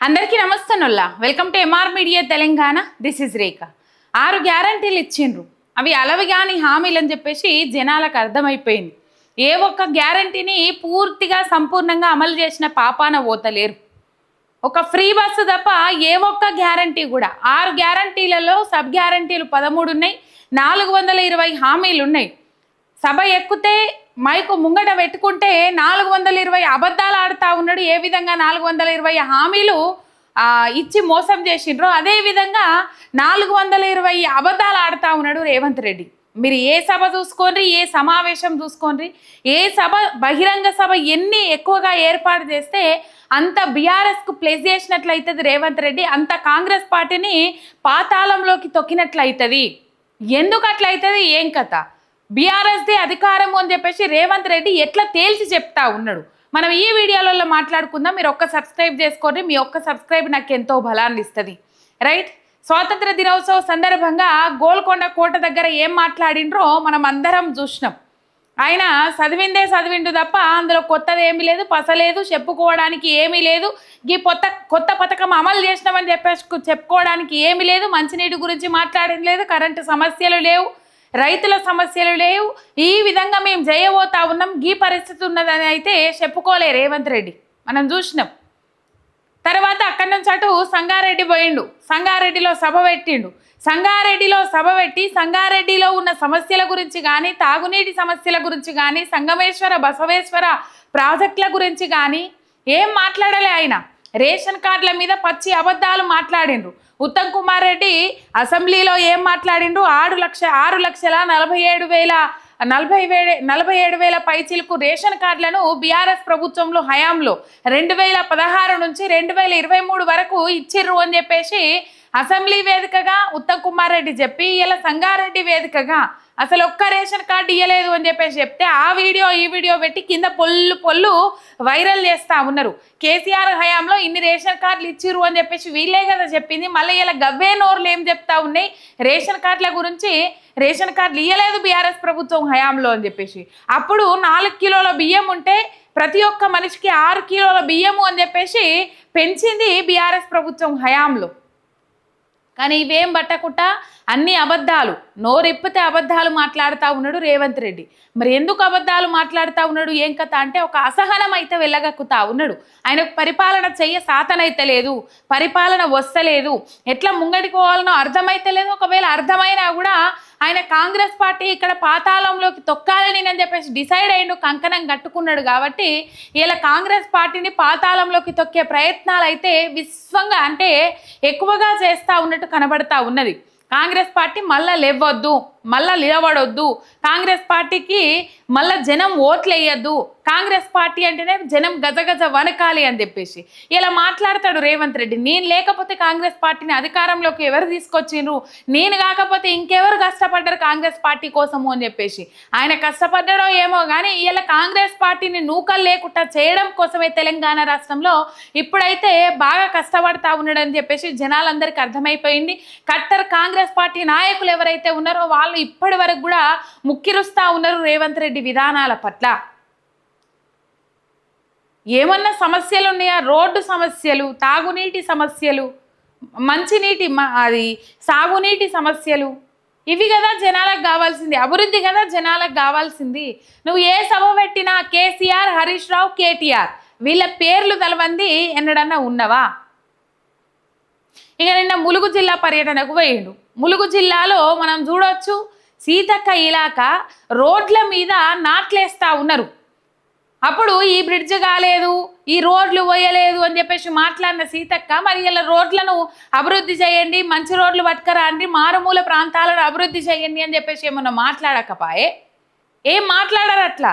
అందరికీ నమస్తేనుల్లా welcome to MR media Telangana. This is Rekha. 6 గ్యారంటీలు ఇచ్చిండ్రు. అవి అలవి కాని హామీలు అని చెప్పేసి జనాలకు అర్థమైపోయింది. ఏ ఒక్క గ్యారంటీని పూర్తిగా సంపూర్ణంగా అమలు చేసిన పాపాన పోతలేరు. ఒక ఫ్రీ బస్సు తప్ప ఏ ఒక్క గ్యారంటీ కూడా 6 గ్యారంటీలలో సబ్ గ్యారంటీలు 13 ఉన్నాయి. 420 హామీలు ఉన్నాయి. సభ ఎక్కితే మైకు ముంగట పెట్టుకుంటే 420 అబద్ధాలు ఆడుతూ ఉన్నాడు. ఏ విధంగా 420 హామీలు ఇచ్చి మోసం చేసిండ్రో అదేవిధంగా 420 అబద్ధాలు ఆడుతూ ఉన్నాడు రేవంత్ రెడ్డి. మీరు ఏ సభ చూసుకోండి, ఏ సమావేశం చూసుకోండి, ఏ సభ బహిరంగ సభ ఎన్ని ఎక్కువగా ఏర్పాటు చేస్తే అంత బీఆర్ఎస్కు ప్లేస్ చేసినట్లయితుంది రేవంత్ రెడ్డి, అంత కాంగ్రెస్ పార్టీని పాతాళంలోకి తొక్కినట్లయితుంది. ఎందుకు అట్లయితుంది, ఏం కథ? బీఆర్ఎస్ది అధికారం అని చెప్పేసి రేవంత్ రెడ్డి ఎట్లా తేల్చి చెప్తా ఉన్నాడు. మనం ఈ వీడియోలలో మాట్లాడుకుందాం. మీరు ఒక్క సబ్స్క్రైబ్ చేసుకోండి. మీ ఒక్క సబ్స్క్రైబ్ నాకు ఎంతో బలాన్ని ఇస్తుంది. రైట్. స్వాతంత్ర దినోత్సవ సందర్భంగా గోల్కొండ కోట దగ్గర ఏం మాట్లాడిండ్రో మనం అందరం చూసినాం. ఆయన చదివిండు తప్ప అందులో కొత్తది ఏమీ లేదు, పసలేదు, చెప్పుకోవడానికి ఏమీ లేదు. ఈ కొత్త పథకం అమలు చేసినామని చెప్పుకోవడానికి ఏమీ లేదు. మంచినీటి గురించి మాట్లాడింది లేదు, కరెంటు సమస్యలు లేవు, రైతుల సమస్యలు లేవు. ఈ విధంగా మేము చేయబోతా ఉన్నాం. ఈ పరిస్థితి ఉన్నదని అయితే చెప్పుకోలే రేవంత్ రెడ్డి. మనం చూసినాం. తర్వాత అక్కడి నుంచి అటు సంగారెడ్డి పోయిండు. సంగారెడ్డిలో సభ పెట్టిండు. సంగారెడ్డిలో సభ పెట్టి సంగారెడ్డిలో ఉన్న సమస్యల గురించి కానీ, తాగునీటి సమస్యల గురించి కానీ, సంగమేశ్వర బసవేశ్వర ప్రాజెక్టుల గురించి కానీ ఏం మాట్లాడలే. ఆయన రేషన్ కార్డుల మీద పచ్చి అబద్ధాలు మాట్లాడిండ్రు. ఉత్తమ్ కుమార్ రెడ్డి అసెంబ్లీలో ఏం మాట్లాడిండ్రు? 6,47,000 పైచిలకు రేషన్ కార్డులను బీఆర్ఎస్ ప్రభుత్వంలో హయాంలో 2016 నుంచి 2023 వరకు ఇచ్చిర్రు అని చెప్పేసి అసెంబ్లీ వేదికగా ఉత్తమ్ కుమార్ రెడ్డి చెప్పి, ఇలా సంగారెడ్డి వేదికగా అసలు ఒక్క రేషన్ కార్డు ఇవ్వలేదు అని చెప్పేసి చెప్తే ఈ వీడియో పెట్టి కింద పొల్లు వైరల్ చేస్తూ ఉన్నారు. కేసీఆర్ హయాంలో ఇన్ని రేషన్ కార్డులు ఇచ్చిర్రు అని చెప్పేసి వీళ్ళే కదా చెప్పింది. మళ్ళీ ఇలా గవ్వే నోర్లు ఏం చెప్తా ఉన్నాయి రేషన్ కార్డుల గురించి? రేషన్ కార్డులు ఇవ్వలేదు బీఆర్ఎస్ ప్రభుత్వం హయాంలో అని చెప్పేసి. అప్పుడు 4 కిలోల బియ్యం ఉంటే ప్రతి ఒక్క మనిషికి 6 కిలోల బియ్యము అని చెప్పేసి పెంచింది బీఆర్ఎస్ ప్రభుత్వం హయాంలో. కానీ ఇవేం పట్టకుండా అన్ని అబద్ధాలు, నోరెప్పితే అబద్ధాలు మాట్లాడుతూ ఉన్నాడు రేవంత్ రెడ్డి. మరి ఎందుకు అబద్ధాలు మాట్లాడుతూ ఉన్నాడు, ఏం కథ అంటే ఒక అసహనం అయితే వెళ్ళగక్కుతా ఉన్నాడు. ఆయనకు పరిపాలన సాతనైతే లేదు, పరిపాలన వస్తలేదు, ఎట్లా ముంగడికి పోవాలనో అర్థమైతే లేదు. ఒకవేళ అర్థమైనా కూడా ఆయన కాంగ్రెస్ పార్టీ ఇక్కడ పాతాళంలోకి తొక్కాలని అని చెప్పేసి డిసైడ్ అయ్యిండు, కంకణం కట్టుకున్నాడు. కాబట్టి ఇలా కాంగ్రెస్ పార్టీని పాతాళంలోకి తొక్కే ప్రయత్నాలు అయితే విశ్వంగా అంటే ఎక్కువగా చేస్తూ ఉన్నట్టు కనబడతా ఉన్నది. కాంగ్రెస్ పార్టీ మళ్ళా లేవద్దు, మళ్ళా నిలబడొద్దు, కాంగ్రెస్ పార్టీకి మళ్ళా జనం ఓట్లు వేయద్దు, కాంగ్రెస్ పార్టీ అంటేనే జనం గజగజ వనకాలి అని చెప్పేసి ఇలా మాట్లాడతాడు రేవంత్ రెడ్డి. నేను లేకపోతే కాంగ్రెస్ పార్టీని అధికారంలోకి ఎవరు తీసుకొచ్చిండ్రు, నేను కాకపోతే ఇంకెవరు కష్టపడ్డారు కాంగ్రెస్ పార్టీ కోసము అని చెప్పేసి ఆయన కష్టపడ్డాడో ఏమో కానీ ఇలా కాంగ్రెస్ పార్టీని నూకలు లేకుండా చేయడం కోసమే తెలంగాణ రాష్ట్రంలో ఇప్పుడైతే బాగా కష్టపడతా ఉన్నాడని చెప్పేసి జనాలందరికీ అర్థమైపోయింది. కట్టర్ కాంగ్రెస్ పార్టీ నాయకులు ఎవరైతే ఉన్నారో వాళ్ళు ఇప్పటి వరకు కూడా ముక్కిరుస్తా ఉన్నారు రేవంత్ రెడ్డి విధానాల పట్ల. ఏమన్నా సమస్యలు ఉన్నాయా? రోడ్డు సమస్యలు, తాగునీటి సమస్యలు, మంచినీటి సాగునీటి సమస్యలు, ఇవి కదా జనాలకు కావాల్సింది. అభివృద్ధి కదా జనాలకు కావాల్సింది. నువ్వు ఏ సభ పెట్టినా కేసీఆర్, హరీష్ రావు, కేటీఆర్ వీళ్ళ పేర్లు తలవంది ఎన్నడన్నా ఉన్నవా? ఇక నిన్న ములుగు జిల్లా పర్యటనకు పోయిండు. ములుగు జిల్లాలో మనం చూడవచ్చు సీతక్క ఇలాకా రోడ్ల మీద నాట్లేస్తూ ఉన్నారు. అప్పుడు ఈ బ్రిడ్జ్ కాలేదు, ఈ రోడ్లు పోయలేదు అని చెప్పేసి మాట్లాడిన సీతక్క మరి ఇలా రోడ్లను అభివృద్ధి చేయండి, మంచి రోడ్లు పట్టుకరండి, మారుమూల ప్రాంతాలను అభివృద్ధి చేయండి అని చెప్పేసి ఏమన్నా మాట్లాడకపోయే? ఏం మాట్లాడారు అట్లా?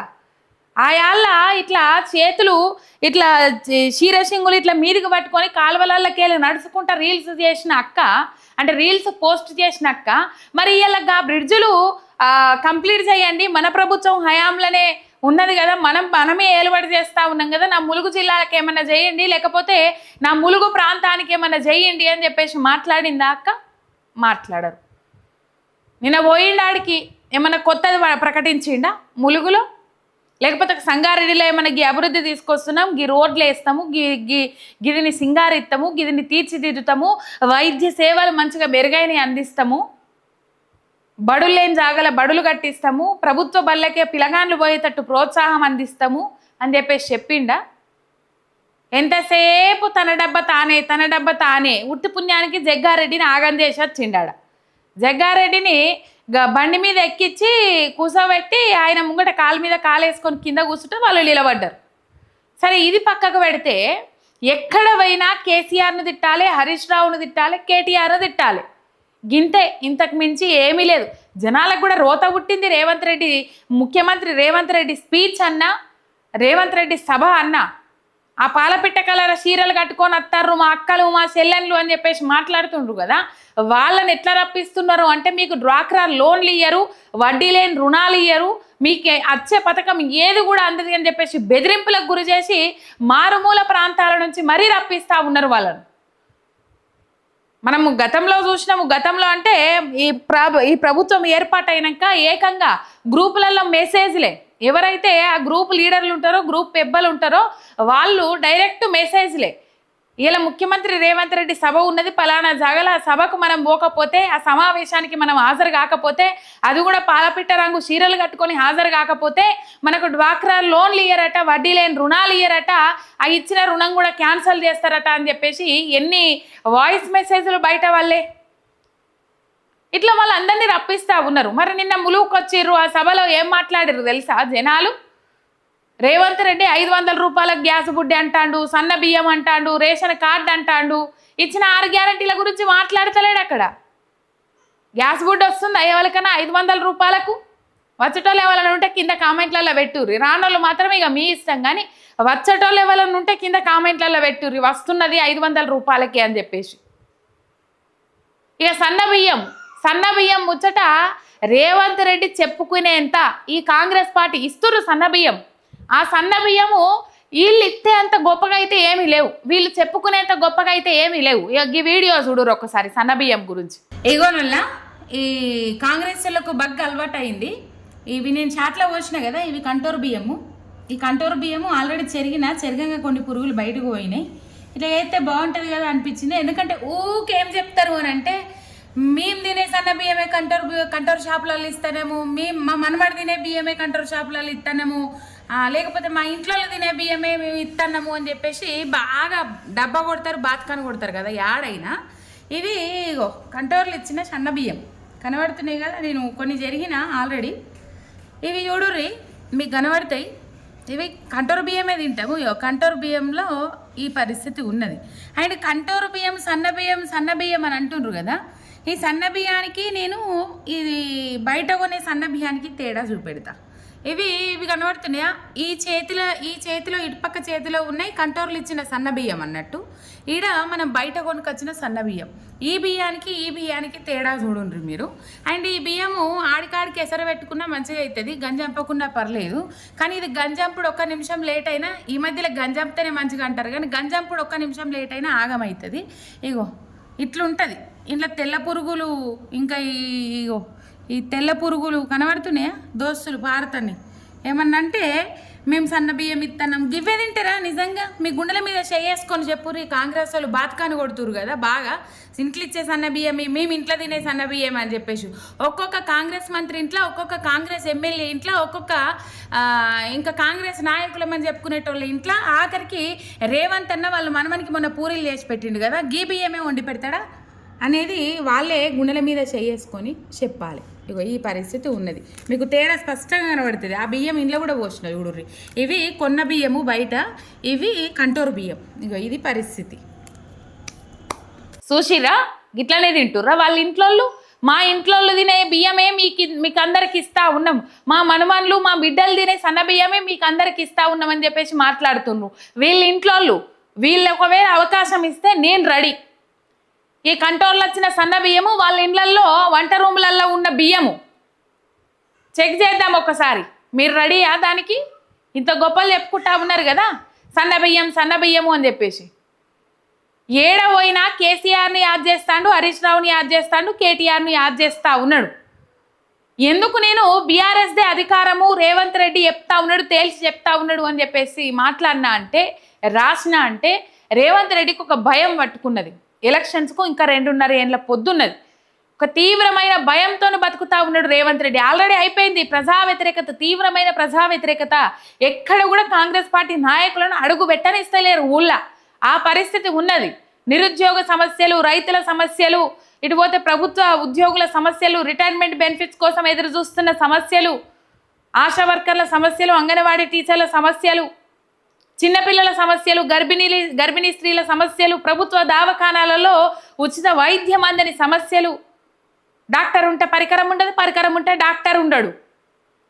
ఆయాళ్ళ ఇట్లా చేతులు ఇట్లా క్షీరసింగులు ఇట్లా మీదికి పట్టుకొని కాలువలకెళ్ళి నడుచుకుంటా రీల్స్ చేసిన అక్క, అంటే రీల్స్ పోస్ట్ చేసిన అక్క మరి ఇలా బ్రిడ్జులు కంప్లీట్ చేయండి, మన ప్రభుత్వం హయాంలోనే ఉన్నది కదా, మనమే ఏలుబడి చేస్తూ ఉన్నాం కదా, నా ములుగు జిల్లాలకు ఏమన్నా చేయండి, లేకపోతే నా ములుగు ప్రాంతానికి ఏమన్నా చేయండి అని చెప్పేసి మాట్లాడిందా అక్క? మాట్లాడరు. నిన్న పోయిండాడికి ఏమన్నా కొత్తది ప్రకటించిండా? ములుగులో లేకపోతే సంగారెడ్డిలో ఏమైనా అభివృద్ధి తీసుకొస్తున్నాం, రోడ్లు వేస్తాము, గిదిని సింగారిస్తాము, గిదిని తీర్చిదిద్దుతాము, వైద్య సేవలు మంచిగా మెరుగైన అందిస్తాము, బడులు లేని జాగల బడులు కట్టిస్తాము, ప్రభుత్వ బళ్ళకే పిలగాన్లు పోయేటట్టు ప్రోత్సాహం అందిస్తాము అని చెప్పేసి చెప్పిండా? ఎంతసేపు తన డబ్బ తానే ఉట్టి పుణ్యానికి జగ్గారెడ్డిని ఆగం చేసి వచ్చిండాడ. జగ్గారెడ్డిని బండి మీద ఎక్కించి కూసోబెట్టి ఆయన ముంగట కాలు మీద కాలేసుకొని కింద కూర్చుంటే వాళ్ళు నిలబడ్డారు. సరే, ఇది పక్కకు పెడితే ఎక్కడ పోయినా కేసీఆర్ను తిట్టాలి, హరీష్ రావును తిట్టాలి, కేటీఆర్ను తిట్టాలి. గింతే, ఇంతకు మించి ఏమీ లేదు. జనాలకు కూడా రోత పుట్టింది రేవంత్ రెడ్డి, ముఖ్యమంత్రి రేవంత్ రెడ్డి స్పీచ్ అన్నా, రేవంత్ రెడ్డి సభ అన్నా. ఆ పాలపిట్ట కలర్ చీరలు కట్టుకొని వస్తారు మా అక్కలు మా చెల్లెన్లు అని చెప్పేసి మాట్లాడుతుండ్రు కదా, వాళ్ళని ఎట్లా రప్పిస్తున్నారు అంటే మీకు డ్వాక్రా లోన్లు ఇయ్యరు, వడ్డీ లేని రుణాలు ఇయ్యరు, మీకు వచ్చే పథకం ఏది కూడా అందది అని చెప్పేసి బెదిరింపులకు గురి చేసి మారుమూల ప్రాంతాల నుంచి మరీ రప్పిస్తూ ఉన్నారు వాళ్ళను. మనము గతంలో చూసినాము. గతంలో అంటే ఈ ప్రభుత్వం ఏర్పాటైనాక ఏకంగా గ్రూపులలో మెసేజ్లే, ఎవరైతే ఆ గ్రూప్ లీడర్లు ఉంటారో, గ్రూప్ పెద్దలు ఉంటారో వాళ్ళు డైరెక్ట్ మెసేజ్లే. ఇలా ముఖ్యమంత్రి రేవంత్ రెడ్డి సభ ఉన్నది పలానా జాగల, ఆ సభకు మనం పోకపోతే, ఆ సమావేశానికి మనం హాజరు కాకపోతే, అది కూడా పాలపిట్ట రంగు చీరలు కట్టుకొని హాజరు కాకపోతే మనకు డ్వాక్రా లోన్లు ఇయ్యరట, వడ్డీ లేని రుణాలు ఇయ్యరట, ఆ ఇచ్చిన రుణం కూడా క్యాన్సల్ చేస్తారట అని చెప్పేసి ఎన్ని వాయిస్ మెసేజ్లు బయట వాళ్ళే. ఇట్లా వాళ్ళందరినీ రప్పిస్తూ ఉన్నారు. మరి నిన్న ములుగుకు వచ్చిర్రు, ఆ సభలో ఏం మాట్లాడారు తెలుసా జనాలు? రేవంత్ రెడ్డి 500 రూపాయలకు గ్యాస్ బుడ్డి అంటాడు, సన్న బియ్యం అంటాడు, రేషన్ కార్డు అంటాడు, ఇచ్చిన 6 గ్యారంటీల గురించి మాట్లాడతలేడు. అక్కడ గ్యాస్ బుడ్డి వస్తుంది ఎవరికైనా 500 రూపాయలకు? వచ్చేటోళ్ళు ఎవరైనా ఉంటే కింద కామెంట్లలో పెట్టుర్రి, రానోళ్ళు మాత్రమే ఇక మీ ఇష్టం. కానీ వచ్చేటోళ్ళు ఎవరైనా ఉంటే కింద కామెంట్లలో పెట్టుర్రి, వస్తున్నది 500 రూపాయలకి అని చెప్పేసి. ఇక సన్న బియ్యం ముచ్చట రేవంత్ రెడ్డి చెప్పుకునేంత ఈ కాంగ్రెస్ పార్టీ ఇస్తురు సన్న బియ్యం. ఆ సన్న బియ్యము వీళ్ళు ఇస్తే అంత గొప్పగా అయితే ఏమీ లేవు, వీళ్ళు చెప్పుకునేంత గొప్పగా అయితే ఏమీ లేవు. ఈ వీడియో చూడరు ఒక్కసారి సన్న బియ్యం గురించి. వల్ల ఈ కాంగ్రెస్లకు బగ్గ అలవాటు అయింది. ఇవి నేను చాట్లో పోసిన కదా, ఇవి కంటోరు బియ్యము. ఈ కంటోరు బియ్యము ఆల్రెడీ చెరగంగా కొన్ని పురుగులు బయటకు పోయినాయి. ఇట్లా అయితే బాగుంటుంది కదా అనిపించింది. ఎందుకంటే ఊకేం చెప్తారు అని అంటే, మేము తినే సన్న బియ్యమే కంటోరు షాపులలో ఇస్తానేమో, మా మనమడి తినే బియ్యమే కంటోరు షాపులలో ఇస్తానేమో, లేకపోతే మా ఇంట్లో తినే బియ్యమే మేము ఇస్తున్నాము అని చెప్పేసి బాగా డబ్బా కొడతారు, బాత్కాను కొడతారు కదా యాడైనా. ఇవి కంటోర్లు ఇచ్చిన సన్న బియ్యం కనబడుతున్నాయి కదా, నేను కొన్ని జరిగిన ఆల్రెడీ. ఇవి చూడుర్రి, మీకు కనబడతాయి. ఇవి కంటోరు బియ్యమే తింటాము. కంటోరు బియ్యంలో ఈ పరిస్థితి ఉన్నది. అండ్ కంటోరు బియ్యం సన్న బియ్యం అని అంటుండ్రు కదా, ఈ సన్న బియ్యానికి నేను ఇది బయట కొనే సన్న బియ్యానికి తేడా చూపెడతా. ఇవి కనబడుతున్నాయా? ఈ చేతిలో ఇటుపక్క చేతిలో ఉన్నాయి కంటోర్లు ఇచ్చిన సన్న బియ్యం అన్నట్టు. ఈడ మనం బయట కొనుకొచ్చిన సన్న బియ్యం. ఈ బియ్యానికి తేడా చూడండి మీరు. అండ్ ఈ బియ్యము ఆడికాడికి ఎసరు పెట్టుకున్నా మంచిగా అవుతుంది, గంజంపకుండా పర్లేదు. కానీ ఇది గంజంపుడు 1 నిమిషం లేట్ అయినా, ఈ మధ్యలో గంజంపితేనే మంచిగా అంటారు కానీ గంజంపుడు 1 నిమిషం లేట్ అయినా ఆగమవుతుంది. ఇట్లుంటుంది. ఇంట్లో తెల్ల పురుగులు, ఇంకా ఈ తెల్ల పురుగులు కనబడుతున్నాయా దోస్తులు పారుతాయి. ఏమన్నంటే మేము సన్న బియ్యం ఇస్తున్నాం, గివ్వే తింటారా నిజంగా? మీ గుండెల మీద చేసుకొని చెప్పుర్రు. ఈ కాంగ్రెస్ వాళ్ళు బాత్కాను కొడుతురు కదా బాగా, ఇంట్లో ఇచ్చే సన్న బియ్యం మేము ఇంట్లో తినే సన్న బియ్యం అని చెప్పేసి. ఒక్కొక్క కాంగ్రెస్ మంత్రి ఇంట్లో, ఒక్కొక్క కాంగ్రెస్ ఎమ్మెల్యే ఇంట్లో, ఒక్కొక్క ఇంకా కాంగ్రెస్ నాయకులమని చెప్పుకునేటోళ్ళ ఇంట్లో, ఆఖరికి రేవంత్ అన్న వాళ్ళు మనమనికి మొన్న పూరీలు చేసి పెట్టిండు కదా, గీ బియ్యమే వండి పెడతాడా అనేది వాళ్ళే గుండెల మీద చేసుకొని చెప్పాలి. ఈ పరిస్థితి ఉన్నది. మీకు తేడా స్పష్టంగా కనబడుతుంది. ఆ బియ్యం ఇంట్లో కూడా పోసినాయి చూడుర్రి. ఇవి కొన్న బియ్యము బయట, ఇవి కంటోరు బియ్యం. ఇది పరిస్థితి. చూసిరా, గిట్లనే తింటుర్రా వాళ్ళ ఇంట్లోళ్ళు. మా ఇంట్లోళ్ళు తినే బియ్యమే మీకు అందరికి ఇస్తా ఉన్నాం, మా మనమన్లు మా బిడ్డలు తినే సన్న బియ్యమే మీకు అందరికి ఇస్తా ఉన్నామని చెప్పేసి మాట్లాడుతున్నారు వీళ్ళ ఇంట్లోళ్ళు. వీళ్ళు ఒకవేళ అవకాశం ఇస్తే నేను రెడీ. ఈ కంటోర్లు వచ్చిన సన్న బియ్యము వాళ్ళ ఇళ్లల్లో వంట రూములలో ఉన్న బియ్యము చెక్ చేద్దాం ఒకసారి. మీరు రెడీయా దానికి? ఇంత గొప్పలు చెప్పుకుంటా ఉన్నారు కదా సన్న బియ్యము అని చెప్పేసి. ఏడ పోయినా కేసీఆర్ని యాద్ చేస్తాడు, హరీష్ రావుని యాద్ చేస్తాడు, కేటీఆర్ని యాద్ చేస్తూ ఉన్నాడు. ఎందుకు నేను బీఆర్ఎస్దే అధికారము, రేవంత్ రెడ్డి చెప్తా ఉన్నాడు, తేల్చి చెప్తా ఉన్నాడు అని చెప్పేసి మాట్లాడినా అంటే, రాసినా అంటే, రేవంత్ రెడ్డికి ఒక భయం పట్టుకున్నది. ఎలక్షన్స్కు ఇంకా 2.5 ఏళ్ళ పొద్దున్నది. ఒక తీవ్రమైన భయంతో బతుకుతా ఉన్నాడు రేవంత్ రెడ్డి. ఆల్రెడీ అయిపోయింది ప్రజా వ్యతిరేకత, తీవ్రమైన ప్రజా వ్యతిరేకత. ఎక్కడ కూడా కాంగ్రెస్ పార్టీ నాయకులను అడుగు పెట్టనిస్తలేరు ఊళ్ళో. ఆ పరిస్థితి ఉన్నది. నిరుద్యోగ సమస్యలు, రైతుల సమస్యలు, ఇటు పోతే ప్రభుత్వ ఉద్యోగుల సమస్యలు, రిటైర్మెంట్ బెనిఫిట్స్ కోసం ఎదురు చూస్తున్న సమస్యలు, ఆశా సమస్యలు, అంగన్వాడీ టీచర్ల సమస్యలు, చిన్నపిల్లల సమస్యలు, గర్భిణీ స్త్రీల సమస్యలు, ప్రభుత్వ దవాఖానాలలో ఉచిత వైద్యం అందని సమస్యలు, డాక్టర్ ఉంటే పరికరం ఉండదు, పరికరం ఉంటే డాక్టర్ ఉండడు,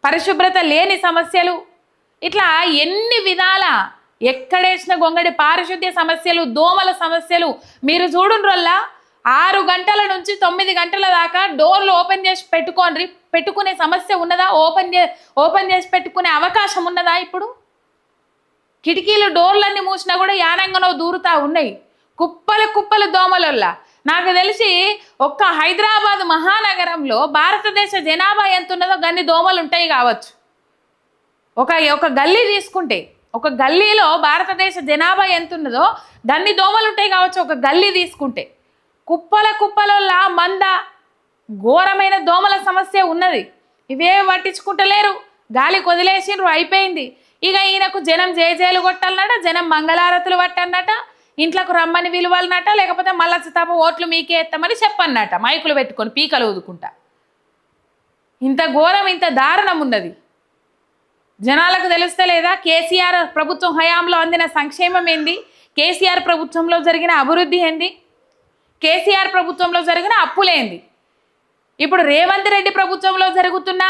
పరిశుభ్రత లేని సమస్యలు, ఇట్లా ఎన్ని విధాల ఎక్కడేసిన గొంగడి పారిశుద్ధ్య సమస్యలు, దోమల సమస్యలు. మీరు చూడుండ్రల్లా 6 గంటల నుంచి 9 గంటల దాకా డోర్లు ఓపెన్ చేసి పెట్టుకునే సమస్య ఉన్నదా? ఓపెన్ చేసి పెట్టుకునే అవకాశం ఉన్నదా? ఇప్పుడు కిటికీలు డోర్లన్నీ మూసినా కూడా యానంగనో దూరుతా ఉన్నాయి. కుప్పలు దోమలల్లా. నాకు తెలిసి ఒక్క హైదరాబాద్ మహానగరంలో భారతదేశ జనాభా ఎంత ఉన్నదో గన్ని దోమలు ఉంటాయి కావచ్చు. ఒక గల్లీ తీసుకుంటే, ఒక గల్లీలో భారతదేశ జనాభా ఎంత ఉన్నదో గన్ని దోమలు ఉంటాయి కావచ్చు ఒక గల్లీ తీసుకుంటే. కుప్పలల్లా మంద, ఘోరమైన దోమల సమస్య ఉన్నది. ఇవే పట్టించుకుంటలేరు, గాలికి వదిలేసిండ్రు, అయిపోయింది. ఇక ఈయనకు జనం జేజేలు కొట్టాలన్నట, జనం మంగళారతులు పట్టన్నట, ఇంట్లోకి రమ్మని విలువాలన్నట, లేకపోతే మళ్ళా తప్ప ఓట్లు మీకే ఎత్తామని చెప్పన్నట, మైకులు పెట్టుకొని పీకలు ఊదుకుంటా. ఇంత ఘోరం, ఇంత దారుణం ఉన్నది. జనాలకు తెలుస్తలేదా? కేసీఆర్ ప్రభుత్వం హయాంలో అందిన సంక్షేమం ఏంది, కేసీఆర్ ప్రభుత్వంలో జరిగిన అభివృద్ధి ఏంది, కేసీఆర్ ప్రభుత్వంలో జరిగిన అప్పులేంది, ఇప్పుడు రేవంత్ రెడ్డి ప్రభుత్వంలో జరుగుతున్న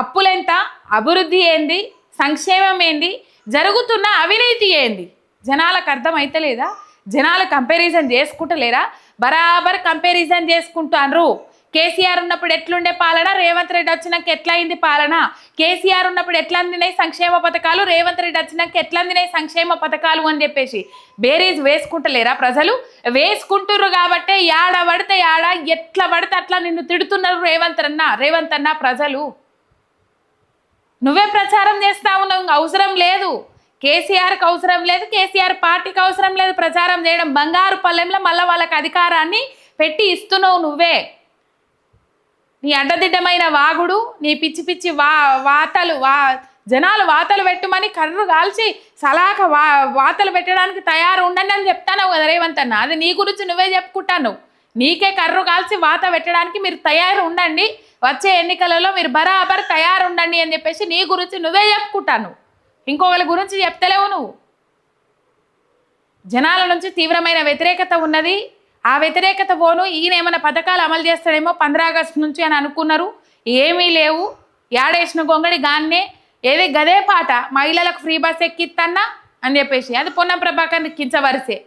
అప్పులెంత, అభివృద్ధి ఏంది, సంక్షేమం ఏంది, జరుగుతున్న అవినీతి ఏంది జనాలకు అర్థమైతలేదా? జనాలు కంపారిజన్ చేసుకుంటలేరా? బరాబర్ కంపారిజన్ చేసుకుంటారు. కేసీఆర్ ఉన్నప్పుడు ఎట్లుండే పాలన, రేవంత్ రెడ్డి వచ్చినాక ఎట్లా అయింది పాలన, కేసీఆర్ ఉన్నప్పుడు ఎట్లా అందినాయి సంక్షేమ పథకాలు, రేవంత్ రెడ్డి వచ్చినాక ఎట్లా అందినాయి సంక్షేమ పథకాలు అని చెప్పేసి బేరీజ్ వేసుకుంటలేరా? ప్రజలు వేసుకుంటుర్రు కాబట్టే యాడ పడితే యాడ, ఎట్లా పడితే అట్లా నిన్ను తిడుతున్నారు రేవంత్ అన్న ప్రజలు. నువ్వే ప్రచారం చేస్తా ఉన్నావు, అవసరం లేదు, కేసీఆర్కి అవసరం లేదు, కేసీఆర్ పార్టీకి అవసరం లేదు ప్రచారం చేయడం. బంగారు పల్లెంలో మళ్ళీ వాళ్ళకి అధికారాన్ని పెట్టి ఇస్తున్నావు నువ్వే. నీ అడ్డదిడ్డమైన వాగుడు, నీ పిచ్చి జనాలు వాతలు పెట్టమని కర్రు కాల్చి సలాక వాతలు పెట్టడానికి తయారు ఉండండి అని చెప్తాను కదా రేవంత్ అన్న. అది నీ గురించి నువ్వే చెప్పుకుంటాను. నీకే కర్రు కాల్చి వాత పెట్టడానికి మీరు తయారు ఉండండి, వచ్చే ఎన్నికలలో మీరు బరాబర్ తయారు ఉండండి అని చెప్పేసి నీ గురించి నువ్వే చెప్పుకుంటాను, ఇంకొకరి గురించి చెప్తలేవు నువ్వు. జనాల నుంచి తీవ్రమైన వ్యతిరేకత ఉన్నది. ఆ వ్యతిరేకత పోను, ఈయన ఏమైనా పథకాలు అమలు చేస్తాడేమో 15 ఆగస్టు నుంచి అని అనుకున్నారు, ఏమీ లేవు. యాడేసిన గొంగడి గాన్నే, ఏది గదే పాట, మహిళలకు ఫ్రీ బస్ ఎక్కిత్తన్నా అని చెప్పేసి, అది పొన్నం ప్రభాకర్ని కించవరిసే.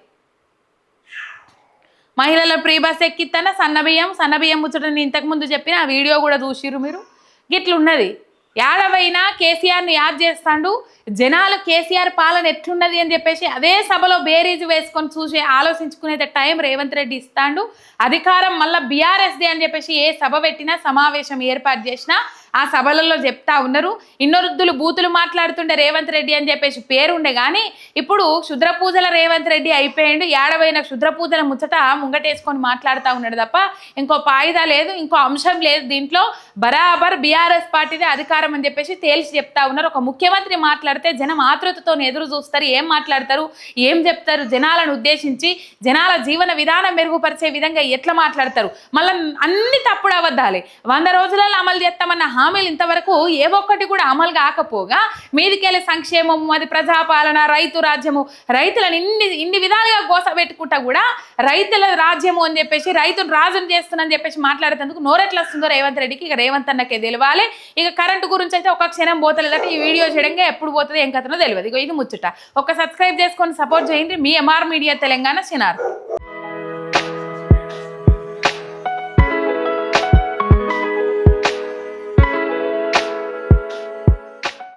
మహిళల ఫ్రీ బస్ ఎక్కిత్తన్నా, సన్నబియ్యం ముచ్చటని ఇంతకుముందు చెప్పిన ఆ వీడియో కూడా చూసిర్రు మీరు. గిట్లున్నది. ఏడవైనా కేసీఆర్ని యాద్ చేస్తాడు. జనాలు కేసీఆర్ పాలన ఎట్లున్నది అని చెప్పేసి అదే సభలో బేరీజు వేసుకొని చూసి ఆలోచించుకునే టైం రేవంత్ రెడ్డి ఇస్తాడు. అధికారం మళ్ళీ బీఆర్ఎస్ది అని చెప్పేసి ఏ సభ పెట్టినా, సమావేశం ఏర్పాటు చేసినా ఆ సభలలో చెప్తా ఉన్నారు. ఇన్నొరుద్దులు బూతులు మాట్లాడుతుండే రేవంత్ రెడ్డి అని చెప్పేసి పేరుండే, కానీ ఇప్పుడు క్షుద్ర పూజల రేవంత్ రెడ్డి అయిపోయిండు. ఏడవైన క్షుద్ర పూజల ముచ్చట ముంగటేసుకొని మాట్లాడుతూ ఉన్నాడు తప్ప ఇంకో పాయిదా లేదు, ఇంకో అంశం లేదు. దీంట్లో బరాబర్ బీఆర్ఎస్ పార్టీదే అధికారం అని చెప్పేసి తేల్చి చెప్తా ఉన్నారు. ఒక ముఖ్యమంత్రి మాట్లాడితే జనం ఆతృతతో ఎదురు చూస్తారు, ఏం మాట్లాడతారు, ఏం చెప్తారు, జనాలను ఉద్దేశించి జనాల జీవన విధానం మెరుగుపరిచే విధంగా ఎట్లా మాట్లాడతారు. మళ్ళీ అన్ని తప్పుడు అబద్ధాలే. 100 రోజులలో అమలు చేస్తామన్న హామీలు ఇంతవరకు ఏ ఒక్కటి కూడా అమలు కాకపోగా మీదికెళ్ళి సంక్షేమము, అది ప్రజాపాలన, రైతు రాజ్యము, రైతులను ఇన్ని విధాలుగా గోసపెట్టుకుంటా కూడా రైతుల రాజ్యము అని చెప్పేసి, రైతును రాజును చేస్తుందని చెప్పేసి మాట్లాడేందుకు నోరెట్లా వస్తుందో రేవంత్ రెడ్డికి. ఇక రేవంత్ అన్నకే తెలియాలి. ఇక కరెంటు గురించి అయితే ఒక క్షణం పోతలేదట. ఈ వీడియో చేయడంగా ఎప్పుడు పోతుందో ఏం కథనో తెలియదు. ఇక ఇది ముచ్చట. ఒక సబ్స్క్రైబ్ చేసుకొని సపోర్ట్ చేయండి. మీ ఎంఆర్ మీడియా తెలంగాణ చినార్.